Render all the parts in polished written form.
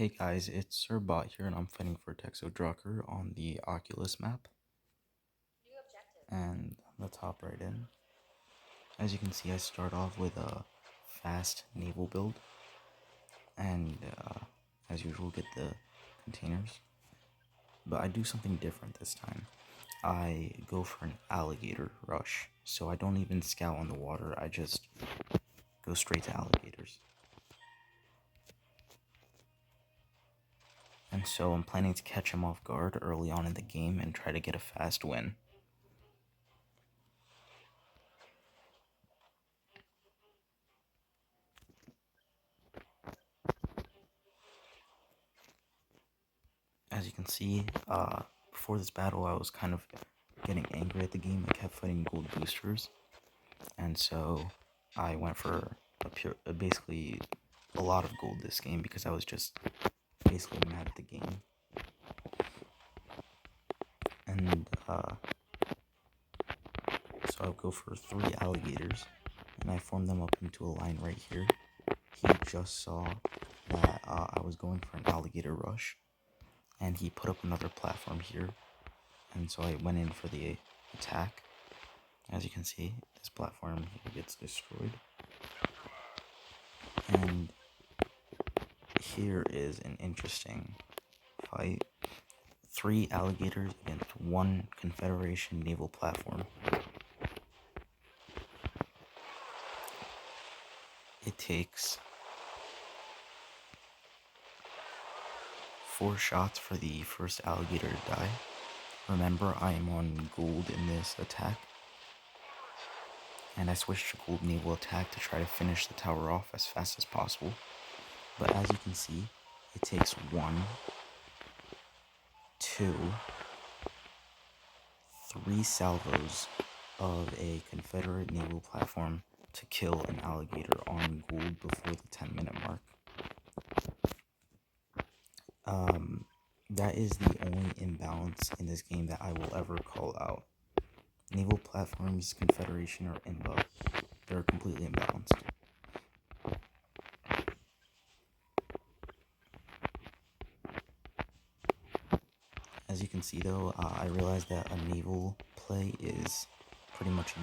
Hey guys, it's SirBot here, and I'm fighting for VERTEXODROCHER on the Oculus map. And on the top right in, as you can see, I start off with a fast naval build, and as usual, get the containers. But I do something different this time. I go for an alligator rush, so I don't even scout on the water. I just go straight to alligators. And so I'm planning to catch him off guard early on in the game and try to get a fast win. As you can see, before this battle, I was kind of getting angry at the game. I kept fighting gold boosters, and so I went for basically a lot of gold this game because I was just basically mad at the game. And so I'll go for 3 alligators, and I form them up into a line right here. He just saw that I was going for an alligator rush, and he put up another platform here, and so I went in for the attack. As you can see, this platform gets destroyed. And here is an interesting fight. 3 alligators against 1 Confederation naval platform. It takes 4 shots for the first alligator to die. Remember, I am on gold in this attack, and I switched to gold naval attack to try to finish the tower off as fast as possible. But as you can see, it takes 1, 2, 3 salvos of a Confederate naval platform to kill an alligator on gold before the 10-minute mark. That is the only imbalance in this game that I will ever call out. Naval platforms, Confederation, or imba, they're completely imbalanced. As you can see though, I realized that a naval play is pretty much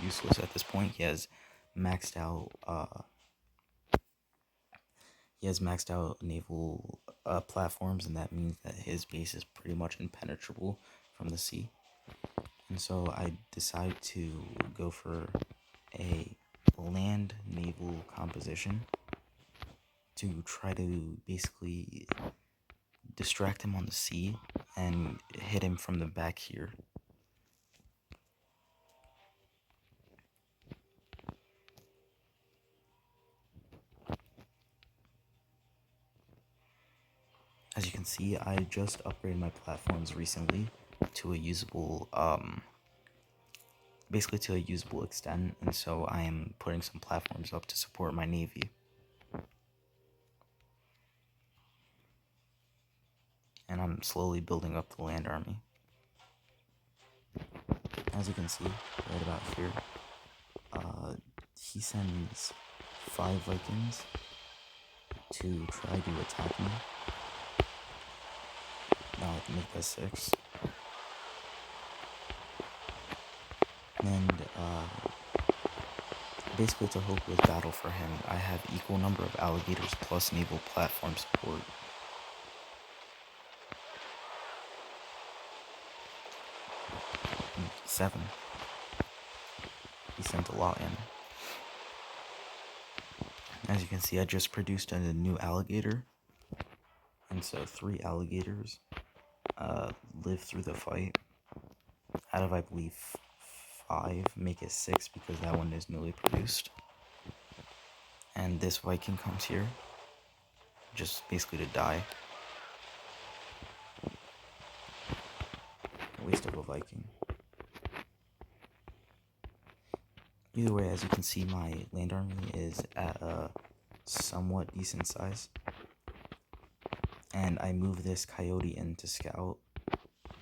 useless at this point. He has maxed out naval platforms, and that means that his base is pretty much impenetrable from the sea. And so I decide to go for a land naval composition to try to basically distract him on the sea and hit him from the back here. As you can see, I just upgraded my platforms recently to a usable, basically to a usable extent, and so I am putting some platforms up to support my navy. And I'm slowly building up the land army. As you can see, right about here, he sends 5 Vikings to try to attack me. Now I can make that 6. And basically it's a hopeless battle for him. I have equal number of alligators plus naval platform support. And 7. He sent a lot in. As you can see, I just produced a new alligator. And so 3 alligators live through the fight. Out of, I believe, 5, make it 6 because that one is newly produced. And this Viking comes here, just basically to die. Waste of a Viking. Either way, as you can see, my land army is at a somewhat decent size. And I move this coyote in to scout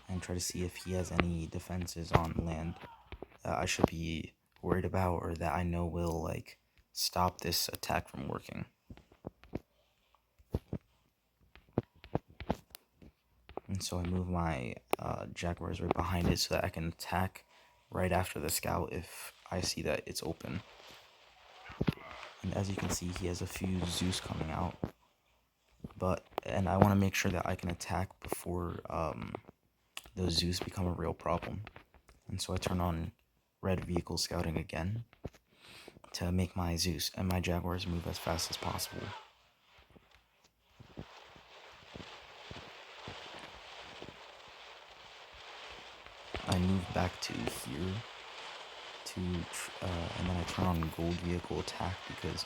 and try to see if he has any defenses on land that I should be worried about or that I know will, like, stop this attack from working. And so I move my Jaguars right behind it so that I can attack right after the scout if I see that it's open. And as you can see, he has a few Zeus coming out. And I want to make sure that I can attack before those Zeus become a real problem. And so I turn on red vehicle scouting again to make my Zeus and my Jaguars move as fast as possible. I move back to here and then I turn on gold vehicle attack because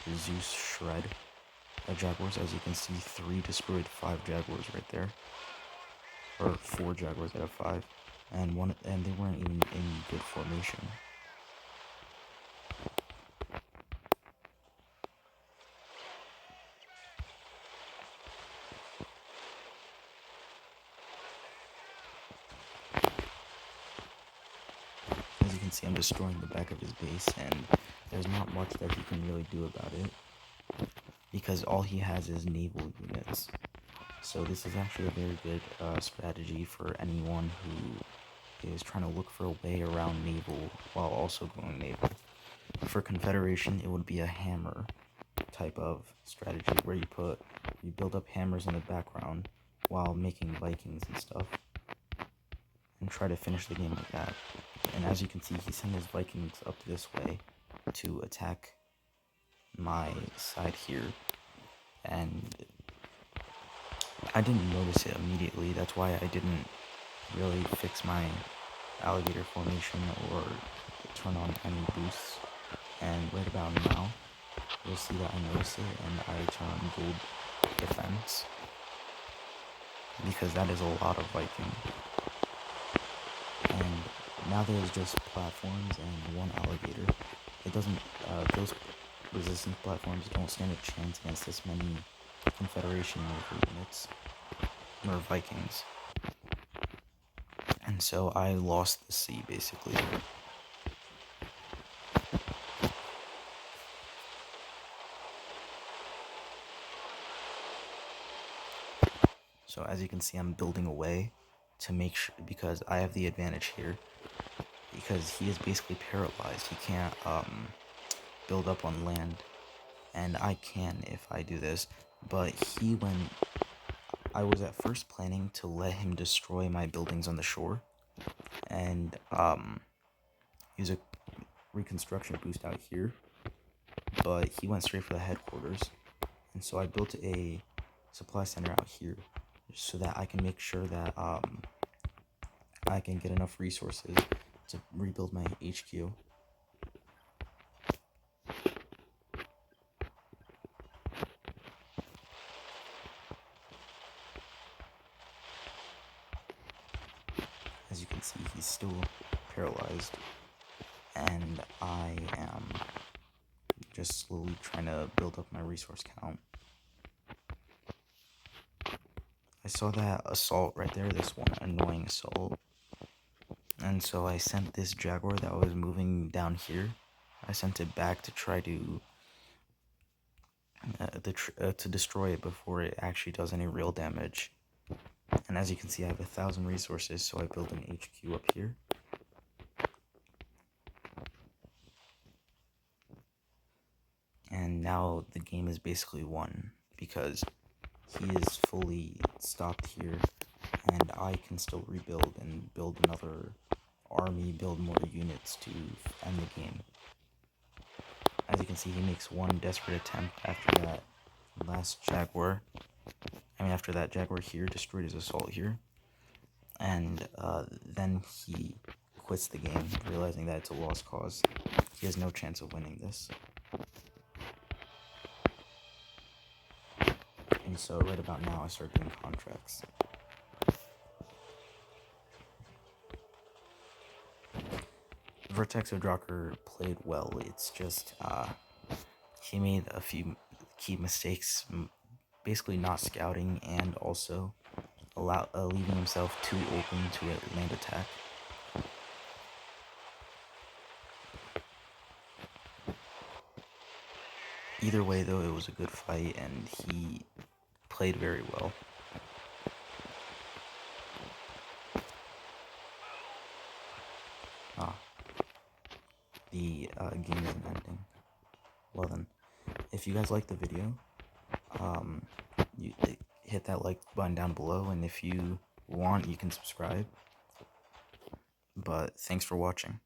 the Zeus shred Jaguars. As you can see, 3 destroyed 5 Jaguars right there, or 4 Jaguars out of 5, and they weren't even in good formation. As you can see, I'm destroying the back of his base, and there's not much that he can really do about it, because all he has is naval units. So this is actually a very good strategy for anyone who is trying to look for a way around naval while also going naval. For Confederation, it would be a hammer type of strategy where you build up hammers in the background while making Vikings and stuff, and try to finish the game like that. And as you can see, he sent his Vikings up this way to attack my side here, and I didn't notice it immediately. That's why I didn't really fix my alligator formation or turn on any boosts. And right about now, you'll see that I notice it, and I turn on gold defense because that is a lot of Viking. And now there's just platforms and 1 alligator. It doesn't, those resistance platforms don't stand a chance against this many Confederation naval units, or Vikings. And so I lost the sea, basically. So as you can see, I'm building away to make sure, because I have the advantage here, because he is basically paralyzed. He can't build up on land, and I can if I do this, but I was at first planning to let him destroy my buildings on the shore and use a reconstruction boost out here, but he went straight for the headquarters, and so I built a supply center out here so that I can make sure that I can get enough resources to rebuild my HQ. As you can see, he's still paralyzed, and I am just slowly trying to build up my resource count. I saw that assault right there, this one annoying assault, and so I sent this Jaguar that was moving down here, I sent it back to try to destroy it before it actually does any real damage. And as you can see, I have 1,000 resources, so I built an HQ up here. And now the game is basically won, because he is fully stopped here, and I can still rebuild and build another army, build more units to end the game. As you can see, he makes one desperate attempt after that after that Jaguar here destroyed his assault here, and then he quits the game, realizing that it's a lost cause. He has no chance of winning this. And so right about now I start doing contracts. VERTEXODROCHER played well. It's just he made a few key mistakes, basically not scouting, and also leaving himself too open to a land attack. Either way, though, it was a good fight, and he played very well. the game isn't ending. Well then, if you guys like the video, you hit that like button down below, and if you want, you can subscribe. But thanks for watching.